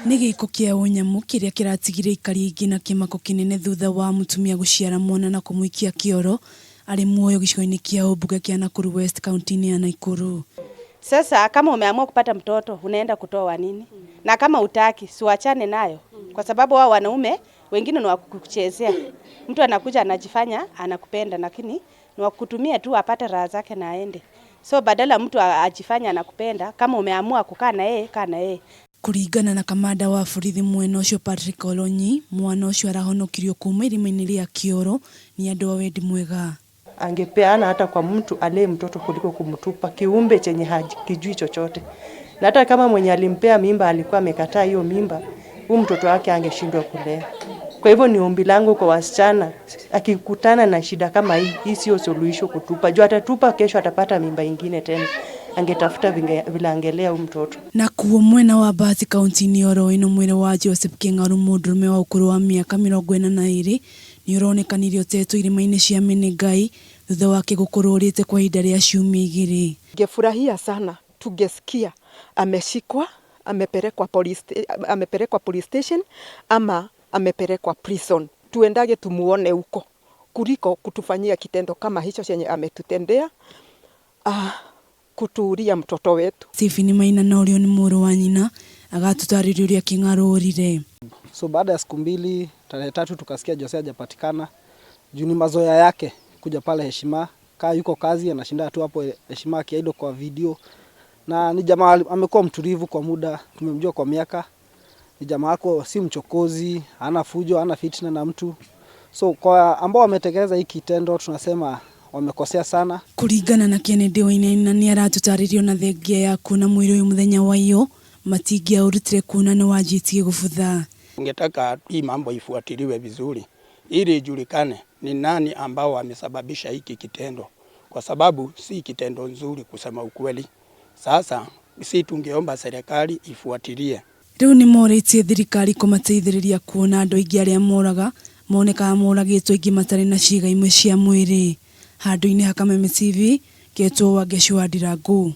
Nĩ gĩko kĩa ũnyamu kĩrĩa kĩratigire ikari ingĩ na kĩmako kĩnene thutha wa mutumia gũciara mwana na kũmũikia kioro arĩ muoyo gicigo-inĩ kĩa umbunge kĩa Nakuru West, kaunti-ini ya Nakuru. Sasa kama umeamua kupata mtoto unaenda kutoa nini? Na kama utaki siwachane nayo, kwa sababu wao wanaume wengine ni wakukuchezea. Mtu anakuja anajifanya anakupenda, lakini ni wakutumia tu apate raha zake na aende. So badala mtu ajifanya anakupenda, kama umeamua kukaa na yeye, kaa na yeye. Kuringana na kamanda wa borithi mwena ucio Patrick Olonyi, Mwana ucio karahonokirio kuuma irima-ini rĩa kioro ni andu a wendi mwega. Angepeana hata kwa mtu alee mtoto kuliko kumtupa kiumbe chenye hakijui chochote. Na hata kama mwenye alimpea mimba alikuwa amekataa hiyo mimba, huyu mtoto wake angeshindwa kulea. Kwa hivyo ni ombi langu kwa wasichana, akikutana na shida kama hii sio suluhisho kutupa. Juu atatupa kesho atapata mimba ingine tena. Angetafuta vile angelea huyu mtoto. Nakuo mwena wa Borithi kaunti-ini oro ino mwĩrĩ wa Joseph Kĩng'aru mũndũrũme wa ũkũrũ wa mĩaka 42 ni ũronekanirie ũtetwo irima-ini cia Menengai thutha wake gũkũrũrĩte kwa ihinda rĩa ciumia 2. Ningefurahia sana tungesikia ameshikwa, amepelekwa police station ama amepelekwa prison. Tuendage tumuone huko kuliko kutufanyia kitendo kama hicho chenye ametutendea kutuuria mtoto wetu. Sifini Maina na Urio ni mũrũ wa nyina agatutariria uria Kĩng'aru ũrire. So baada ya siku 2 tarehe 3 tukasikia Jose hajapatikana. Juu ni mazoea yake kuja pale Heshima, kaa yuko kazi anashinda tu hapo Heshima akiaido kwa video. Na ni jamaa amekuwa mtulivu kwa muda, tumemjua kwa miaka. Ni jamaa wako si mchokozi, hana fujo, hana fitna na mtu. So kwa ambao wametekeleza hiki kitendo tunasema wamekosea sana. Kuringana na Kennedy Wainaina ni aratutaririo na thengia ya kuna mwĩrĩ uyu muthenya wa iyo matingia urutire kuna ni wajitie gubutha. Ningetaka hii mambo ifuatiliwe vizuri ili ijulikane ni nani ambao wamesababisha hiki kitendo, kwa sababu si kitendo nzuri kusema ukweli. Sasa si tungeomba serikali ifuatilie. Riu ni moretie thirikari kumateithĩrĩria kuona andu aingĩ arĩa moraga monekaga moragĩtwo aingĩ matarĩ na ciĩga imwe cia mwĩrĩ. Handũ-inĩ ha Kameme TV, Ketwo wa Geshu wa Ndirangu.